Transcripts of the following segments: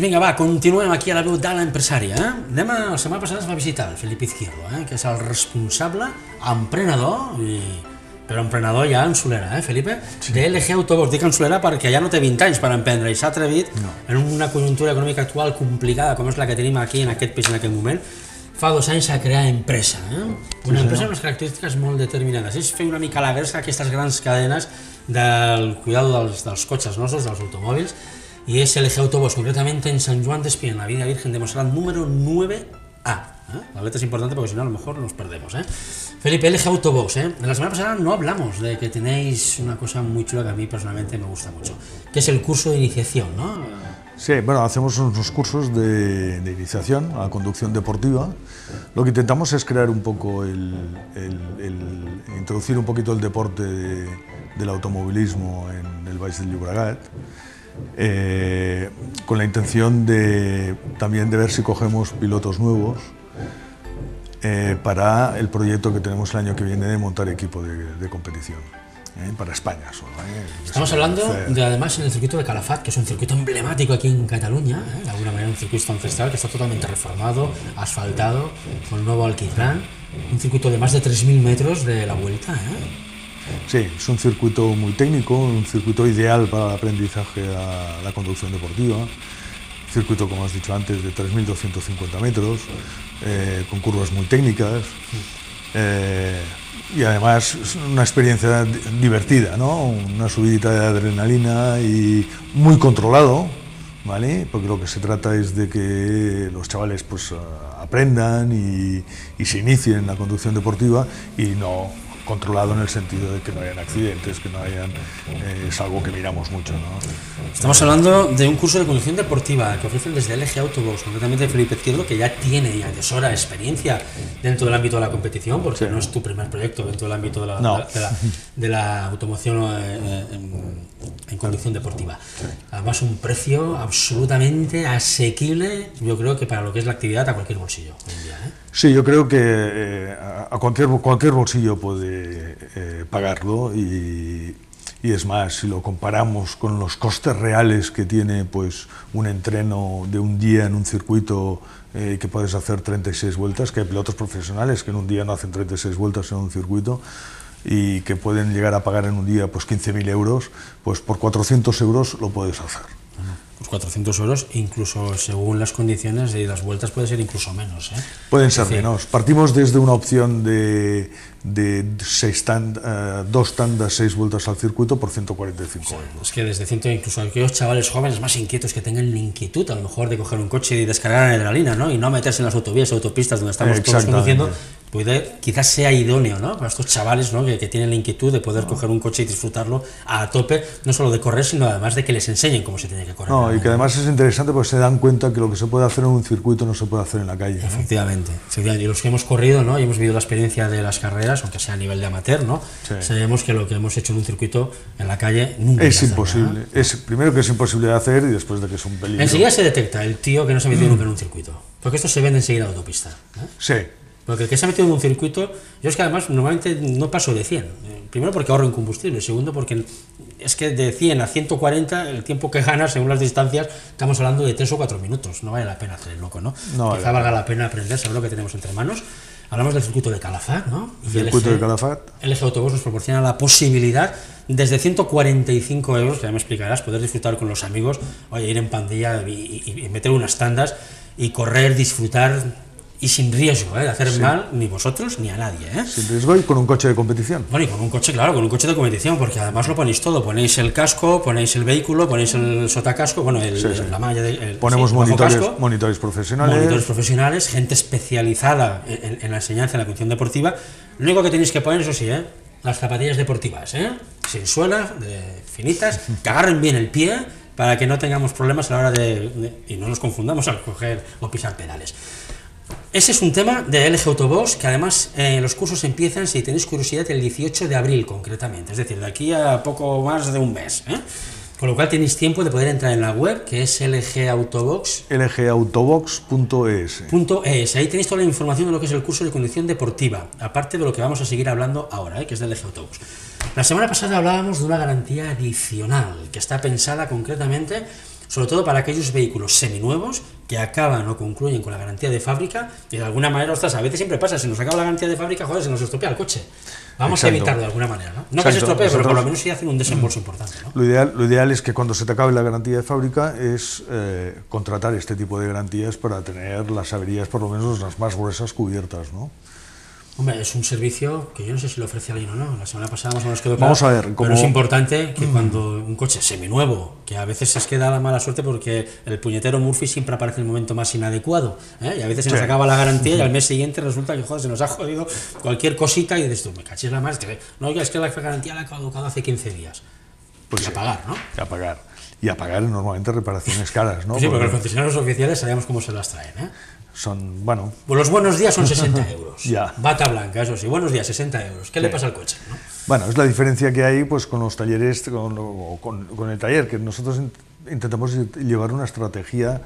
vinga, va, continuem aquí a la veu de l'empresària. La setmana passada es va visitar el Felip Izquierdo, que és el responsable, emprenedor, però emprenedor ja en solera, Felipe, de LG Autobox. Dic en solera perquè ja no té 20 anys per emprendre i s'ha atrevit, en una conjuntura econòmica actual complicada com és la que tenim aquí en aquest país en aquest moment, fa 2 anys a crear empresa. Una empresa amb unes característiques molt determinades. És fer una mica la versa aquestes grans cadenes del cuidado dels cotxes nostres, dels automòbils, y es LG Autobox, concretamente en San Juan de Espí, en la Avenida Virgen de Montserrat, número 9A. La letra es importante porque si no a lo mejor nos perdemos. Felipe, LG Autobox. En la semana pasada no hablamos de que tenéis una cosa muy chula que a mí personalmente me gusta mucho, que es el curso de iniciación, ¿no? Sí, bueno, hacemos unos cursos de iniciación a la conducción deportiva. Lo que intentamos es crear un poco, introducir un poquito el deporte del automovilismo en el Baix del Llobregat, con la intención también de ver si cogemos pilotos nuevos para el proyecto que tenemos el año que viene de montar equipo de competición. Para España solo. Estamos hablando de, además, en el circuito de Calafat, que es un circuito emblemático aquí en Cataluña, de alguna manera un circuito ancestral que está totalmente reformado, asfaltado, con nuevo alquitrán, un circuito de más de 3.000 metros de la vuelta. Sí, es un circuito muy técnico, un circuito ideal para el aprendizaje a la conducción deportiva, circuito, como has dicho antes, de 3.250 metros, con curvas muy técnicas. Y además es una experiencia divertida, ¿no? Una subidita de adrenalina y muy controlado, ¿vale? Porque lo que se trata es de que los chavales pues aprendan y se inicien en la conducción deportiva y no controlado en el sentido de que no hayan accidentes, que no hayan... es algo que miramos mucho, ¿no? Estamos hablando de un curso de conducción deportiva que ofrecen desde LG Autobox, concretamente Felipe Izquierdo, que ya tiene y atesora experiencia dentro del ámbito de la competición, porque no es tu primer proyecto dentro del ámbito de la automoción en conducción deportiva. Además, un precio absolutamente asequible, yo creo que para lo que es la actividad, a cualquier bolsillo hoy en día, Sí, yo creo que a cualquier bolsillo puede pagarlo y es más, si lo comparamos con los costes reales que tiene pues un entreno de un día en un circuito que puedes hacer 36 vueltas, que hay pilotos profesionales que en un día no hacen 36 vueltas en un circuito y que pueden llegar a pagar en un día pues 15.000 euros, pues por 400 euros lo puedes hacer. Pues 400 euros, incluso según las condiciones y las vueltas puede ser incluso menos. Pueden ser menos. Partimos desde una opción de 2 tandas, 6 vueltas al circuito por 145 euros. Es que desde 100, incluso aquellos chavales jóvenes más inquietos que tengan la inquietud a lo mejor de coger un coche y descargar adrenalina, ¿no? Y no meterse en las autovías, autopistas donde estamos todos conduciendo, quizás sea idóneo, ¿no? Para estos chavales, ¿no? que tienen la inquietud de poder coger un coche y disfrutarlo a tope, no solo de correr, sino además de que les enseñen cómo se tiene que correr. No, y que además es interesante porque se dan cuenta que lo que se puede hacer en un circuito no se puede hacer en la calle, ¿no? Efectivamente. Y los que hemos corrido, ¿no? Y hemos vivido la experiencia de las carreras, aunque sea a nivel de amateur, ¿no? Sabemos que lo que hemos hecho en un circuito en la calle nunca es imposible. Primero que es imposible de hacer y después de que es un peligro. Enseguida se detecta el tío que no se ha metido nunca en un circuito, porque esto se vende enseguida en la autopista, ¿no? Sí. Porque el que se ha metido en un circuito, yo es que además normalmente no paso de 100. Primero porque ahorro en combustible, segundo porque es que de 100 a 140 el tiempo que ganas según las distancias estamos hablando de 3 o 4 minutos, no vale la pena hacer el loco, ¿no? Quizá valga la pena aprender, saber lo que tenemos entre manos. Hablamos del circuito de Calafat, ¿no? Y el circuito de Calafat. LG Autobox nos proporciona la posibilidad, desde 145 euros, que ya me explicarás, poder disfrutar con los amigos, oye, ir en pandilla y meter unas tandas y correr, disfrutar... Y sin riesgo de hacer mal ni vosotros ni a nadie. Sin riesgo y con un coche de competición. Bueno, y con un coche, claro, con un coche de competición, porque además lo ponéis todo. Ponéis el casco, ponéis el vehículo, ponéis el sotacasco, bueno, la malla de... Ponemos monitores profesionales. Monitores profesionales, gente especializada en la enseñanza, en la conducción deportiva. Lo único que tenéis que poner, eso sí, las zapatillas deportivas, sin suela, finitas, que agarren bien el pie, para que no tengamos problemas a la hora y no nos confundamos al coger o pisar pedales. Ese es un tema de LG Autobox, que además los cursos empiezan, si tenéis curiosidad, el 18 de abril concretamente, es decir, de aquí a poco más de un mes. Con lo cual tenéis tiempo de poder entrar en la web, que es LG Autobox. lgautobox.es. Ahí tenéis toda la información de lo que es el curso de conducción deportiva, aparte de lo que vamos a seguir hablando ahora, que es de LG Autobox. La semana pasada hablábamos de una garantía adicional, que está pensada concretamente sobre todo para aquellos vehículos seminuevos que acaban o concluyen con la garantía de fábrica y de alguna manera, ostras, a veces siempre pasa, se nos acaba la garantía de fábrica, joder, se nos estropea el coche. Vamos a evitarlo de alguna manera, ¿no? No que se estropee, pero por lo menos sí hacen un desembolso importante, ¿no? Lo ideal es que cuando se te acabe la garantía de fábrica es contratar este tipo de garantías para tener las averías, por lo menos las más gruesas, cubiertas, ¿no? Hombre, es un servicio que yo no sé si lo ofrece alguien o no. La semana pasada más o menos quedó claro. Vamos a ver, pero es importante que cuando un coche seminuevo, que a veces es que da la mala suerte porque el puñetero Murphy siempre aparece en el momento más inadecuado, ¿eh? Y a veces se nos acaba la garantía y al mes siguiente resulta que, joder, se nos ha jodido cualquier cosita y dices tú, me cachis la más, no, oiga, es que la garantía la ha caducado hace 15 días. Pues a pagar, ¿no? A pagar. Y a pagar normalmente reparaciones caras, ¿no? Sí, porque los concesionarios oficiales sabemos cómo se las traen, ¿eh? Son, bueno... Pues los buenos días son 60 euros. Ya. Bata blanca, eso sí. Buenos días, 60 euros. ¿Qué le pasa al coche, no? Bueno, es la diferencia que hay pues con los talleres, con el taller, que nosotros intentamos llevar una estrategia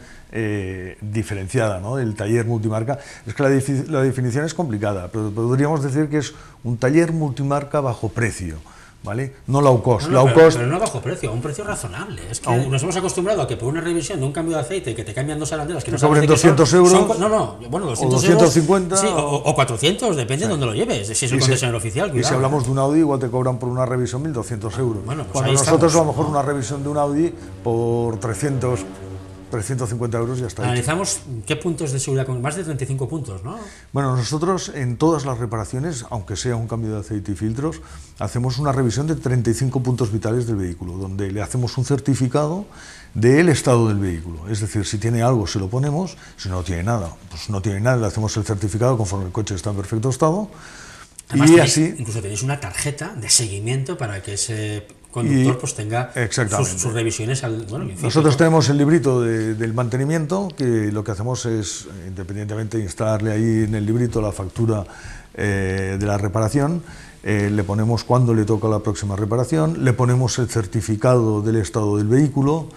diferenciada, ¿no? El taller multimarca. Es que la definición es complicada, pero podríamos decir que es un taller multimarca bajo precio. ¿Vale? No low cost. Pero no a bajo precio, a un precio razonable. Es que nos hemos acostumbrado a que por una revisión de un cambio de aceite que te cambian dos arandelas que no sabes de qué 200 son, euros. Bueno, 200 o 250 euros. Sí, o 400, depende de dónde lo lleves. Si es el concesionario oficial, cuidado. Y si hablamos de un Audi, igual te cobran por una revisión 1.200 euros. Bueno, pues cuando nosotros a lo mejor una revisión de un Audi por 350 euros ya está. Analizamos qué puntos de seguridad, con más de 35 puntos, ¿no? Bueno, nosotros en todas las reparaciones, aunque sea un cambio de aceite y filtros, hacemos una revisión de 35 puntos vitales del vehículo, donde le hacemos un certificado del estado del vehículo. Es decir, si tiene algo se lo ponemos, si no tiene nada, pues no tiene nada, le hacemos el certificado conforme el coche está en perfecto estado. Además, y así incluso tenéis una tarjeta de seguimiento para que ese conductor pues tenga sus revisiones. Nosotros tenemos el librito del mantenimiento, que lo que hacemos es, independientemente de instalarle ahí en el librito la factura de la reparación, le ponemos cuándo le toca la próxima reparación, le ponemos el certificado del estado del vehículo,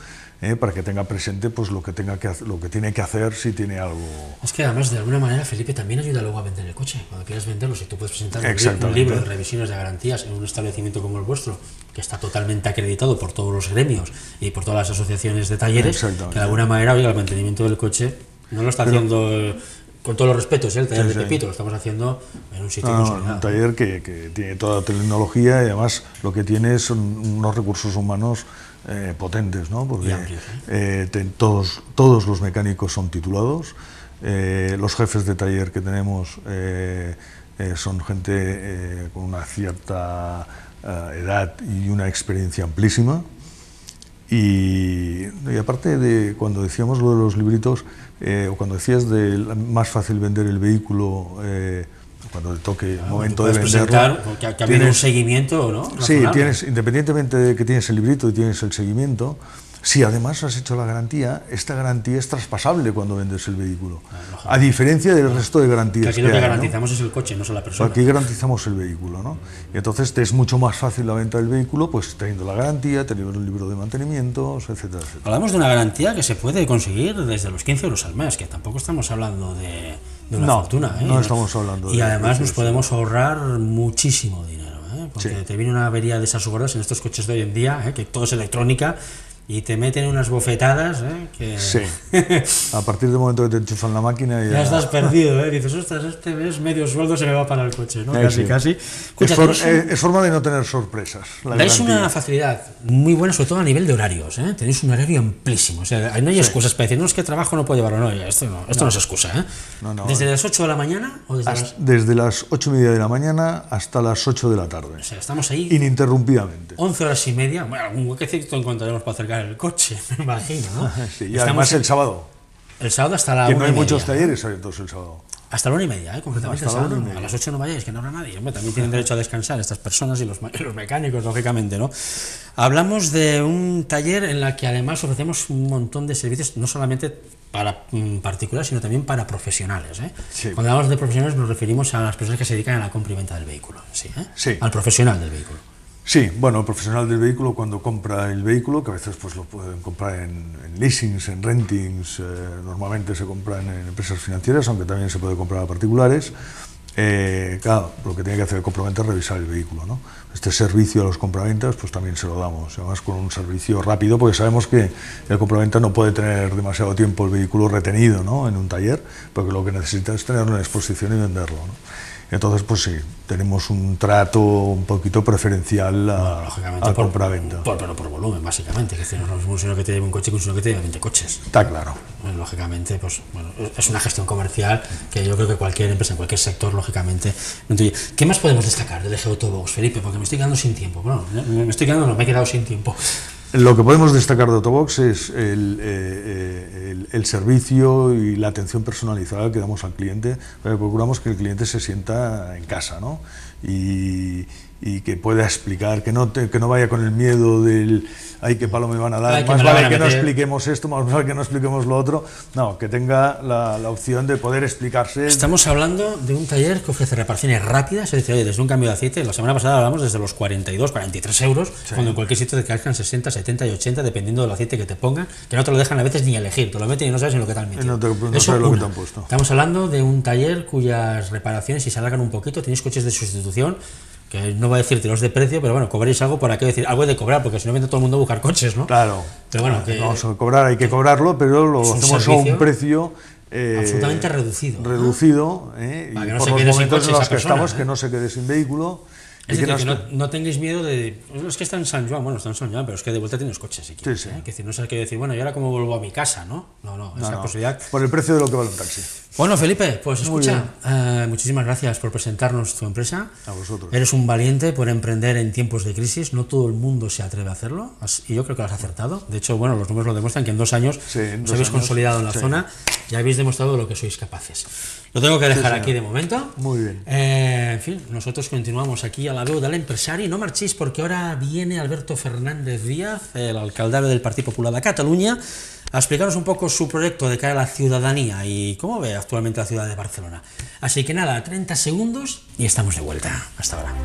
para que tenga presente pues lo que tiene que hacer si tiene algo. Es que además de alguna manera, Felipe, también ayuda luego a vender el coche. Cuando quieras venderlo, si tú puedes presentar un libro de revisiones de garantías en un establecimiento como el vuestro, que está totalmente acreditado por todos los gremios y por todas las asociaciones de talleres, que de alguna manera, oiga, el mantenimiento del coche no lo está haciendo, con todos los respetos, el taller de Pepito, lo estamos haciendo en un sitio consolidado. Un taller que tiene toda la tecnología y además lo que tiene son unos recursos humanos potentes, ¿no? Porque todos los mecánicos son titulados, los jefes de taller que tenemos son gente con una cierta edad y una experiencia amplísima. Y aparte de cuando decíamos lo de los libritos, o cuando decías de más fácil vender el vehículo cuando le toque el momento de venderlo, que ha habido un seguimiento, ¿no? Sí, independientemente de que tienes el librito y tienes el seguimiento, si además has hecho la garantía, esta garantía es traspasable cuando vendes el vehículo, a diferencia del resto de garantías que aquí lo que garantizamos, ¿no? Es el coche, no solo la persona. Aquí garantizamos el vehículo, ¿no? Y entonces te es mucho más fácil la venta del vehículo, pues teniendo la garantía, teniendo un libro de mantenimientos, etcétera, etcétera. Hablamos de una garantía que se puede conseguir desde los 15 euros al mes, que tampoco estamos hablando de una fortuna, ¿eh? No estamos hablando y además nos podemos ahorrar muchísimo dinero, ¿eh? Porque te viene una avería de esas gordas en estos coches de hoy en día, que todo es electrónica, y te meten unas bofetadas, que... Sí, a partir del momento que te enchufan la máquina ya estás perdido, dices, ostras, este mes medio sueldo se me va para el coche, ¿no? Casi. Escucha, es forma de no tener sorpresas. Dais una facilidad muy buena, sobre todo a nivel de horarios, tenéis un horario amplísimo, o sea, no hay excusas para decir, no, es que trabajo no puedo llevarlo, no, esto no es excusa, ¿eh? No, ¿desde las 8 de la mañana o desde las 8:30 de la mañana hasta las 8 de la tarde? O sea, estamos ahí ininterrumpidamente. 11 horas y media, bueno, algún huequecito encontraremos para acercar el coche, me imagino, ¿no? Sí, y además el sábado. El sábado hasta la 1:30. Que no hay muchos talleres abiertos el sábado. Hasta la 1:30, concretamente el sábado. A las 8 no vayáis, que no habrá nadie. Hombre, también tienen derecho a descansar estas personas y los mecánicos, lógicamente, ¿no? Hablamos de un taller en el que además ofrecemos un montón de servicios, no solamente para particulares, sino también para profesionales, ¿eh? Sí. Cuando hablamos de profesionales nos referimos a las personas que se dedican a la compra y venta del vehículo, ¿sí? Sí. Al profesional del vehículo. Sí, bueno, el profesional del vehículo cuando compra el vehículo, que a veces pues lo pueden comprar en leasings, en rentings, normalmente se compra en empresas financieras, aunque también se puede comprar a particulares, Claro, lo que tiene que hacer el compraventa es revisar el vehículo, ¿no? Este servicio a los compraventas pues también se lo damos, además con un servicio rápido, porque sabemos que el compraventa no puede tener demasiado tiempo el vehículo retenido, ¿no?, en un taller, porque lo que necesita es tenerlo en exposición y venderlo, ¿no? Entonces, pues sí, tenemos un trato un poquito preferencial al compraventa. Pero por volumen, básicamente, que no es lo mismo un señor que te lleve un coche que un señor que te lleve 20 coches. Está claro. Lógicamente, pues bueno, es una gestión comercial que yo creo que cualquier empresa, en cualquier sector, lógicamente, no entiende. ¿Qué más podemos destacar del eje Autobox, Felipe? Porque me estoy quedando sin tiempo. Bueno, me he quedado sin tiempo. Lo que podemos destacar de Autobox es el servicio y la atención personalizada que damos al cliente, porque procuramos que el cliente se sienta en casa, ¿no? Y que pueda explicar, que no vaya con el miedo del ay, qué palo me van a dar, más vale que no expliquemos esto, más vale que no expliquemos lo otro, no, que tenga la opción de poder explicarse. Estamos hablando de un taller que ofrece reparaciones rápidas, es decir, desde un cambio de aceite, la semana pasada hablamos desde los 42, 43 euros, sí, cuando en cualquier sitio te cargan 60, 70 y 80, dependiendo del aceite que te pongan, que no te lo dejan a veces ni elegir, te lo meten y no sabes en lo que te han metido. No sabes lo que te han puesto. Estamos hablando de un taller cuyas reparaciones, si se alargan un poquito, tenéis coches de sustitución, que no voy a decirte los de precio, pero bueno, cobréis algo por aquí, decir algo de cobrar, porque si no viene todo el mundo a buscar coches, ¿no? Claro. Pero bueno, que vamos a cobrar, hay que cobrarlo, pero lo hacemos a un precio absolutamente reducido. Reducido, y no por los momentos en los que persona, estamos, que no se quede sin vehículo. Es decir, que no tengáis miedo de... Es que está en San Joan, bueno, está en San Joan, pero es que de vuelta tienes coches, si quieres, sí. Que decir, no sé qué decir, bueno, ¿y ahora cómo vuelvo a mi casa, no? No, esa posibilidad... Por el precio de lo que vale un taxi. Bueno, Felipe, pues escucha, muchísimas gracias por presentarnos tu empresa. A vosotros. Eres un valiente por emprender en tiempos de crisis, no todo el mundo se atreve a hacerlo, y yo creo que lo has acertado. De hecho, bueno, los números lo demuestran, que en 2 años os habéis consolidado en la zona y habéis demostrado lo que sois capaces. Lo tengo que dejar aquí de momento. Muy bien. En fin, nosotros continuamos aquí a la veu del empresari. No marchéis porque ahora viene Alberto Fernández Díaz, el alcalde del Partido Popular de Cataluña, a explicarnos un poco su proyecto de cara a la ciudadanía y cómo ve actualmente la ciudad de Barcelona. Así que nada, 30 segundos y estamos de vuelta. Hasta ahora.